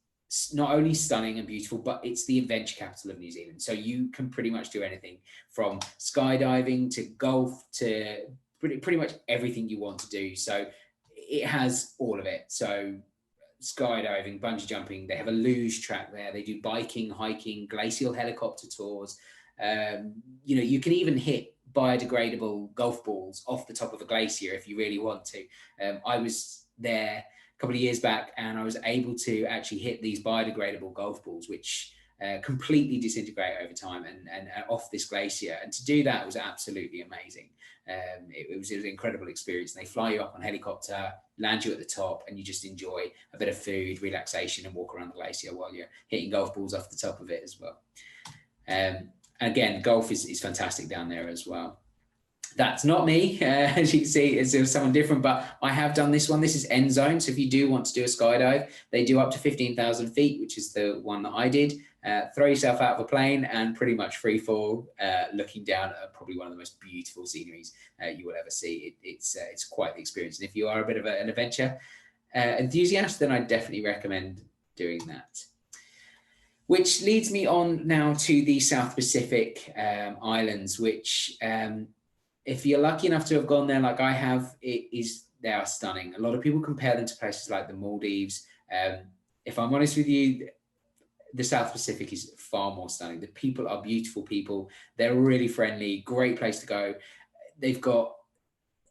Speaker 1: not only stunning and beautiful, but it's the adventure capital of New Zealand. So you can pretty much do anything from skydiving to golf to pretty much everything you want to do. So it has all of it. So skydiving, bungee jumping, they have a luge track there. They do biking, hiking, glacial helicopter tours. You can even hit biodegradable golf balls off the top of a glacier if you really want to. I was there couple of years back, and I was able to actually hit these biodegradable golf balls, which completely disintegrate over time and off this glacier. And to do that was absolutely amazing. It was an incredible experience. And they fly you up on helicopter, land you at the top, and you just enjoy a bit of food, relaxation, and walk around the glacier while you're hitting golf balls off the top of it as well. Again, golf is fantastic down there as well. That's not me. As you can see, it's someone different, but I have done this one. This is End Zone. So if you do want to do a skydive, they do up to 15,000 feet, which is the one that I did. Throw yourself out of a plane and pretty much free fall, looking down at probably one of the most beautiful sceneries you will ever see. It's quite the experience. And if you are a bit of an adventure enthusiast, then I definitely recommend doing that. Which leads me on now to the South Pacific islands, which if you're lucky enough to have gone there like I have, they are stunning. A lot of people compare them to places like the Maldives. If I'm honest with you, the South Pacific is far more stunning. The people are beautiful people. They're really friendly, great place to go. They've got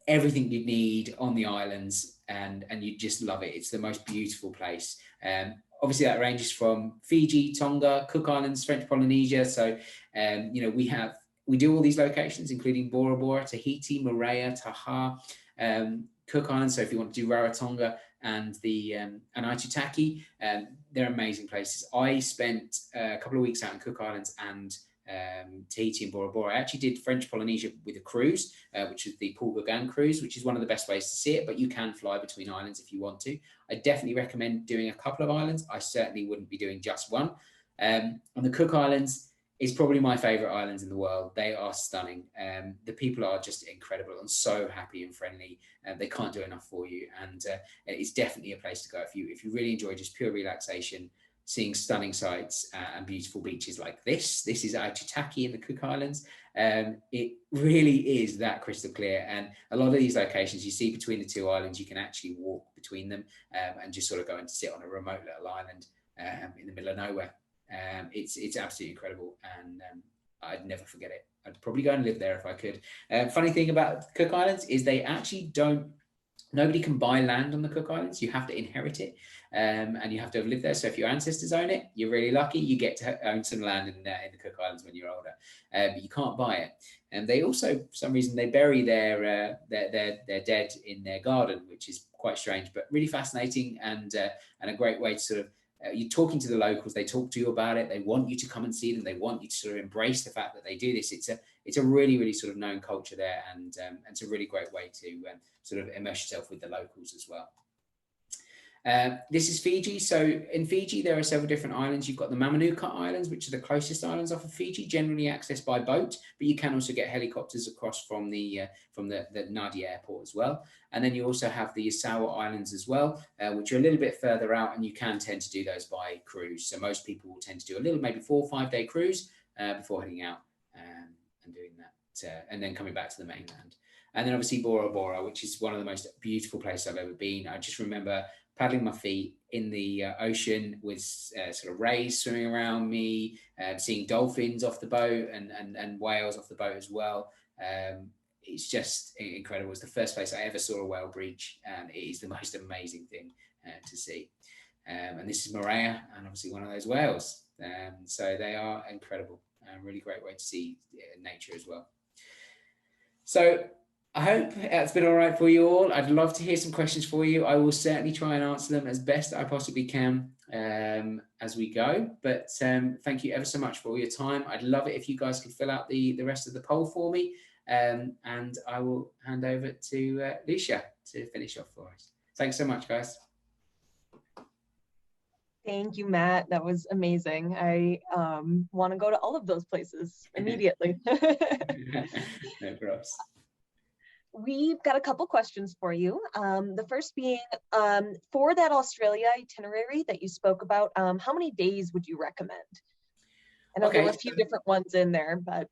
Speaker 1: everything you need on the islands, and you just love it. It's the most beautiful place. Obviously, that ranges from Fiji, Tonga, Cook Islands, French Polynesia. So, we do all these locations, including Bora Bora, Tahiti, Moorea, Taha, Cook Islands. So if you want to do Rarotonga and Aitutaki, they're amazing places. I spent a couple of weeks out in Cook Islands and Tahiti and Bora Bora. I actually did French Polynesia with a cruise, which is the Paul Gauguin cruise, which is one of the best ways to see it, but you can fly between islands if you want to. I definitely recommend doing a couple of islands. I certainly wouldn't be doing just one. On the Cook Islands, is probably my favorite islands in the world. They are stunning. The people are just incredible and so happy and friendly. They can't do enough for you. And it's definitely a place to go if you really enjoy just pure relaxation, seeing stunning sights and beautiful beaches like this. This is Aitutaki in the Cook Islands. It really is that crystal clear. And a lot of these locations you see between the two islands, you can actually walk between them and just sort of go and sit on a remote little island in the middle of nowhere. It's absolutely incredible, and I'd never forget it. I'd probably go and live there if I could. Funny thing about Cook Islands is they actually nobody can buy land on the Cook Islands. You have to inherit it, and you have to have lived there. So if your ancestors own it, you're really lucky. You get to own some land in the Cook Islands when you're older, but you can't buy it. And they also, for some reason, they bury their dead in their garden, which is quite strange, but really fascinating and a great way to sort of. You're talking to the locals, they talk to you about it, they want you to come and see them, they want you to sort of embrace the fact that they do this. It's a really, really sort of known culture there, and it's a really great way to sort of immerse yourself with the locals as well. This is Fiji. So in Fiji, there are several different islands. You've got the Mamanuca Islands, which are the closest islands off of Fiji, generally accessed by boat, but you can also get helicopters across from the Nadi airport as well. And then you also have the Yasawa Islands as well, which are a little bit further out, and you can tend to do those by cruise. So most people will tend to do a little, maybe 4 or 5 day cruise before heading out and doing that, and then coming back to the mainland. And then obviously Bora Bora, which is one of the most beautiful places I've ever been. I just remember paddling my feet in the ocean with sort of rays swimming around me, seeing dolphins off the boat and whales off the boat as well. It's just incredible. It's the first place I ever saw a whale breach, and it is the most amazing thing to see. And this is Moorea, and obviously one of those whales. So they are incredible. Really great way to see nature as well. So I hope that's been all right for you all. I'd love to hear some questions for you. I will certainly try and answer them as best I possibly can as we go. But thank you ever so much for all your time. I'd love it if you guys could fill out the rest of the poll for me. And I will hand over to Lucia to finish off for us. Thanks so much, guys.
Speaker 2: Thank you, Matt. That was amazing. I want to go to all of those places immediately.
Speaker 1: No props.
Speaker 2: We've got a couple questions for you. The first being, for that Australia itinerary that you spoke about, how many days would you recommend? I know there were a few different ones in there, but.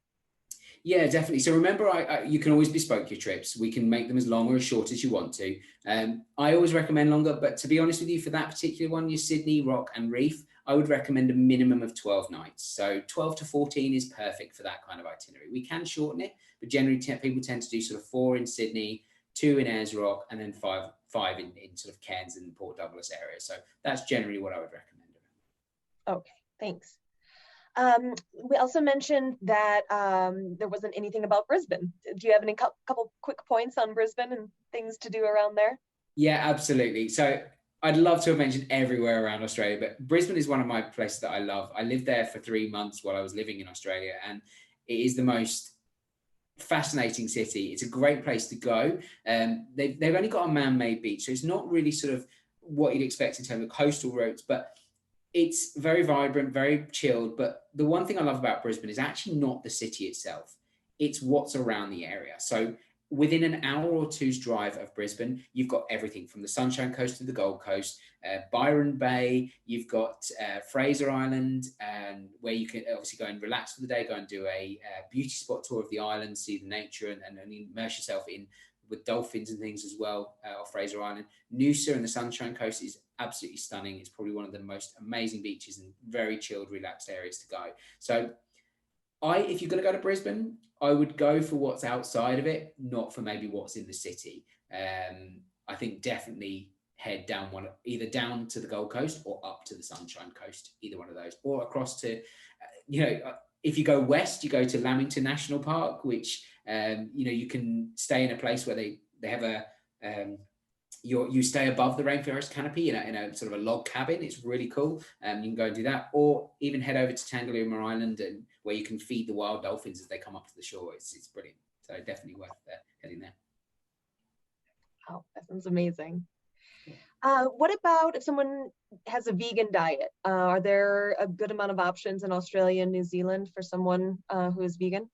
Speaker 1: Yeah, definitely. So remember, you can always bespoke your trips. We can make them as long or as short as you want to. I always recommend longer, but to be honest with you, for that particular one, your Sydney, Rock and Reef, I would recommend a minimum of 12 nights. So 12 to 14 is perfect for that kind of itinerary. We can shorten it, but generally people tend to do sort of 4 in Sydney, 2 in Ayers Rock, and then five in sort of Cairns and Port Douglas area. So that's generally what I would recommend.
Speaker 2: Okay, thanks. We also mentioned that there wasn't anything about Brisbane. Do you have any couple quick points on Brisbane and things to do around there?
Speaker 1: Yeah, absolutely. So I'd love to have mentioned everywhere around Australia, but Brisbane is one of my places that I love. I lived there for 3 months while I was living in Australia, and it is the most fascinating city. It's a great place to go. They've only got a man-made beach, so it's not really sort of what you'd expect in terms of coastal routes, but it's very vibrant, very chilled. But the one thing I love about Brisbane is actually not the city itself, it's what's around the area. So within an hour or two's drive of Brisbane, you've got everything from the Sunshine Coast to the Gold Coast, Byron Bay, you've got Fraser Island, where you can obviously go and relax for the day, go and do a beauty spot tour of the island, see the nature, and immerse yourself in with dolphins and things as well off Fraser Island. Noosa and the Sunshine Coast is absolutely stunning. It's probably one of the most amazing beaches and very chilled, relaxed areas to go. So if you're going to go to Brisbane, I would go for what's outside of it, not for maybe what's in the city. I think definitely head down either down to the Gold Coast or up to the Sunshine Coast, either one of those, or across to, if you go west, you go to Lamington National Park, which, you can stay in a place where they have you stay above the rainforest canopy in a sort of a log cabin. It's really cool. You can go and do that, or even head over to Tangalooma Island, and where you can feed the wild dolphins as they come up to the shore. It's brilliant. So definitely worth heading there.
Speaker 2: Oh, that sounds amazing. What about if someone has a vegan diet? Are there a good amount of options in Australia and New Zealand for someone who is vegan?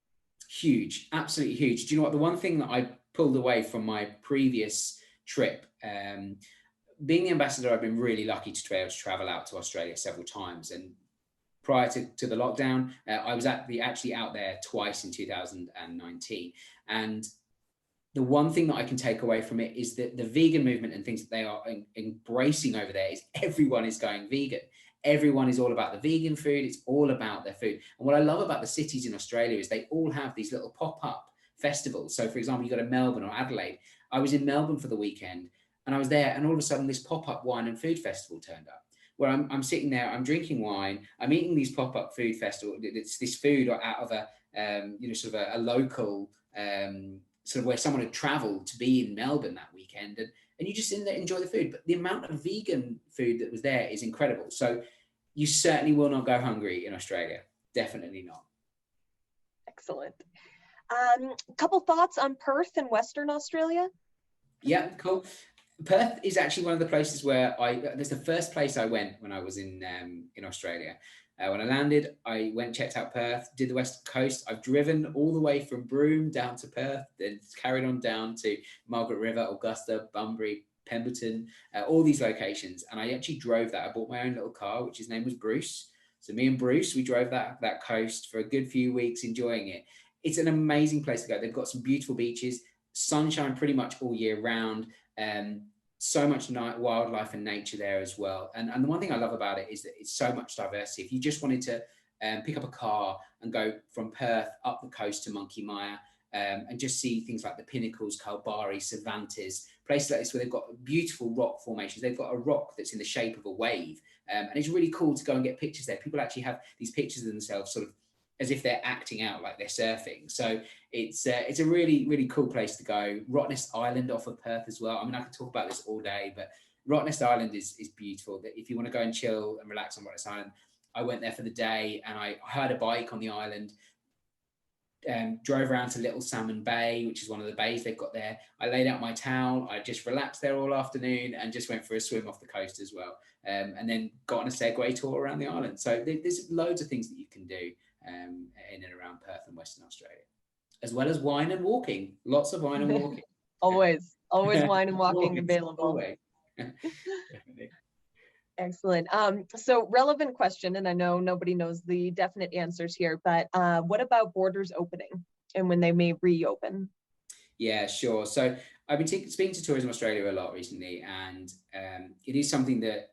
Speaker 1: Huge, absolutely huge. Do you know what? The one thing that I pulled away from my previous trip, being the ambassador, I've been really lucky to be able to travel out to Australia several times. And prior to the lockdown, I was actually out there twice in 2019. And the one thing that I can take away from it is that the vegan movement and things that they are embracing over there is everyone is going vegan. Everyone is all about the vegan food. It's all about their food. And what I love about the cities in Australia is they all have these little pop-up festivals. So for example, you go to Melbourne or Adelaide. I was in Melbourne for the weekend and I was there, and all of a sudden this pop-up wine and food festival turned up, where I'm sitting there, I'm drinking wine, I'm eating these pop-up food festival. It's this food out of sort of a local, sort of where someone had traveled to be in Melbourne that weekend, and you just in there enjoy the food. But the amount of vegan food that was there is incredible. So you certainly will not go hungry in Australia. Definitely not.
Speaker 2: Excellent. A couple thoughts on Perth in Western Australia?
Speaker 1: Yeah, cool. Perth is actually one of the places where there's the first place I went when I was in Australia. When I landed, I went and checked out Perth, did the West Coast. I've driven all the way from Broome down to Perth, then carried on down to Margaret River, Augusta, Bunbury, Pemberton, all these locations. And I actually drove that. I bought my own little car, which his name was Bruce. So me and Bruce, we drove that coast for a good few weeks, enjoying it. It's an amazing place to go. They've got some beautiful beaches, sunshine pretty much all year round. So much wildlife and nature there as well. And the one thing I love about it is that it's so much diversity. If you just wanted to pick up a car and go from Perth up the coast to Monkey Mia, and just see things like the Pinnacles, Kalbarri, Cervantes, places like this where they've got beautiful rock formations. They've got a rock that's in the shape of a wave. And it's really cool to go and get pictures there. People actually have these pictures of themselves sort of as if they're acting out like they're surfing. So it's a really, really cool place to go. Rottnest Island off of Perth as well. I mean, I could talk about this all day, but Rottnest Island is beautiful. If you want to go and chill and relax on Rottnest Island, I went there for the day and I hired a bike on the island, drove around to Little Salmon Bay, which is one of the bays they've got there. I laid out my towel. I just relaxed there all afternoon and just went for a swim off the coast as well. And then got on a Segway tour around the island. So there's loads of things that you can do in and around Perth and Western Australia, as well as wine and walking. Lots of wine and walking.
Speaker 2: always wine and walking available.
Speaker 1: Always. Definitely.
Speaker 2: Excellent. So relevant question, and I know nobody knows the definite answers here, but what about borders opening and when they may reopen?
Speaker 1: Yeah, sure. So I've been speaking to Tourism Australia a lot recently, and it is something that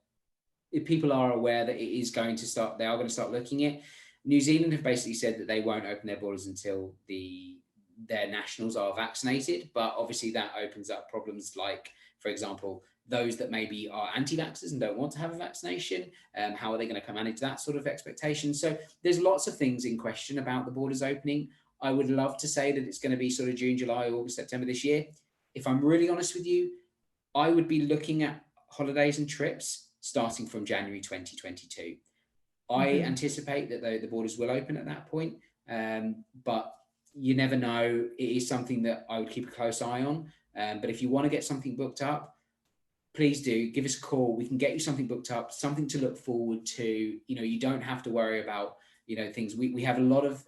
Speaker 1: if people are aware that it is going to start, they are going to start looking at. New Zealand have basically said that they won't open their borders until their nationals are vaccinated, but obviously that opens up problems like, for example, those that maybe are anti-vaxxers and don't want to have a vaccination. How are they going to manage that sort of expectation? So there's lots of things in question about the borders opening. I would love to say that it's going to be sort of June, July, August, September this year. If I'm really honest with you, I would be looking at holidays and trips starting from January 2022. I anticipate that the borders will open at that point, but you never know. It is something that I would keep a close eye on. But if you want to get something booked up, please do give us a call. We can get you something booked up, something to look forward to. You don't have to worry about, things. We have a lot of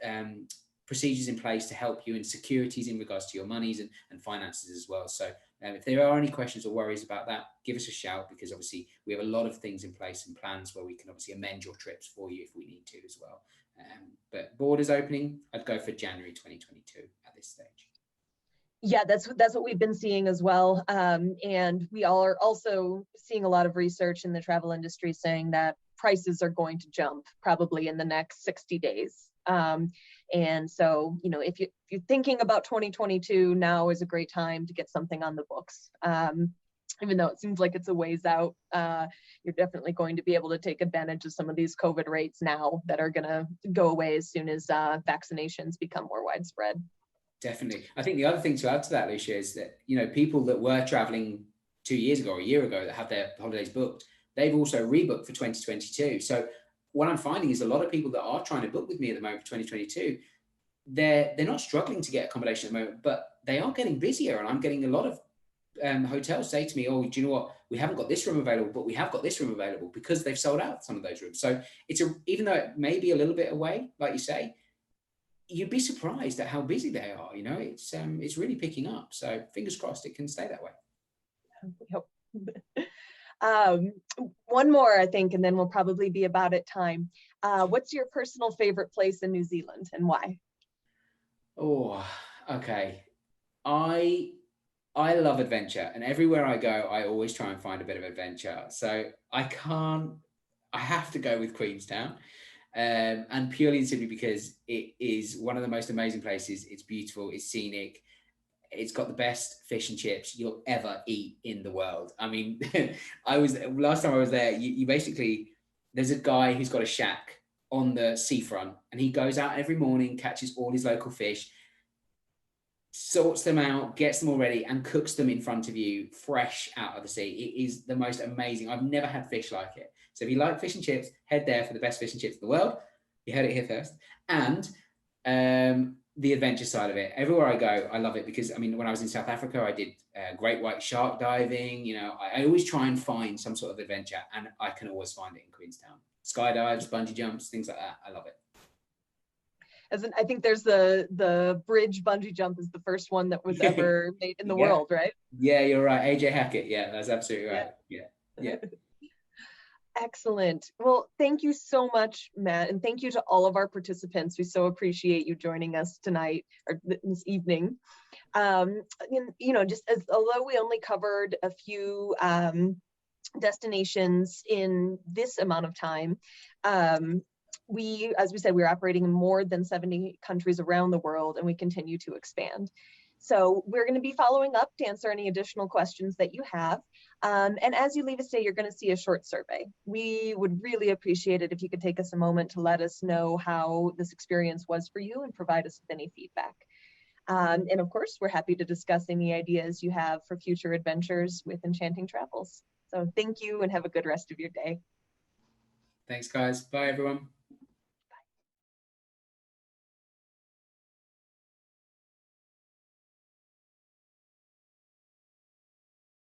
Speaker 1: procedures in place to help you, and securities in regards to your monies and finances as well. So if there are any questions or worries about that, give us a shout, because obviously we have a lot of things in place and plans where we can obviously amend your trips for you if we need to as well. But borders opening, I'd go for January 2022 at this stage.
Speaker 2: Yeah, that's what we've been seeing as well. And we all are also seeing a lot of research in the travel industry saying that prices are going to jump probably in the next 60 days. And so, if you're thinking about 2022, now is a great time to get something on the books. Even though it seems like it's a ways out, you're definitely going to be able to take advantage of some of these COVID rates now that are going to go away as soon as vaccinations become more widespread.
Speaker 1: Definitely. I think the other thing to add to that, Lucia, is that, people that were traveling 2 years ago or a year ago that have their holidays booked, they've also rebooked for 2022. So what I'm finding is a lot of people that are trying to book with me at the moment for 2022, they're not struggling to get accommodation at the moment, but they are getting busier. And I'm getting a lot of hotels say to me, oh, do you know what? We haven't got this room available, but we have got this room available, because they've sold out some of those rooms. So even though it may be a little bit away, like you say, you'd be surprised at how busy they are. It's really picking up. So fingers crossed it can stay that way.
Speaker 2: Yep. One more, I think, and then we'll probably be about at time. What's your personal favorite place in New Zealand, and why?
Speaker 1: Oh, okay. I love adventure, and everywhere I go, I always try and find a bit of adventure. So I have to go with Queenstown. And purely and simply because it is one of the most amazing places. It's beautiful, it's scenic, it's got the best fish and chips you'll ever eat in the world. I mean, last time I was there, you basically, there's a guy who's got a shack on the seafront, and he goes out every morning, catches all his local fish, sorts them out, gets them all ready, and cooks them in front of you fresh out of the sea. It is the most amazing. I've never had fish like it. So if you like fish and chips, head there for the best fish and chips in the world. You heard it here first. And the adventure side of it. Everywhere I go, I love it, because, when I was in South Africa, I did great white shark diving. I always try and find some sort of adventure, and I can always find it in Queenstown. Skydives, bungee jumps, things like that. I love it.
Speaker 2: I think there's the bridge bungee jump is the first one that was ever made in the world, right?
Speaker 1: Yeah, you're right. AJ Hackett. Yeah, that's absolutely right. Yeah.
Speaker 2: Excellent. Well, thank you so much, Matt, and thank you to all of our participants. We so appreciate you joining us tonight or this evening. Although we only covered a few destinations in this amount of time, as we said, we're operating in more than 70 countries around the world, and we continue to expand. So we're going to be following up to answer any additional questions that you have. And as you leave us today, you're going to see a short survey. We would really appreciate it if you could take us a moment to let us know how this experience was for you and provide us with any feedback. And of course, we're happy to discuss any ideas you have for future adventures with Enchanting Travels. So thank you, and have a good rest of your day.
Speaker 1: Thanks, guys. Bye, everyone.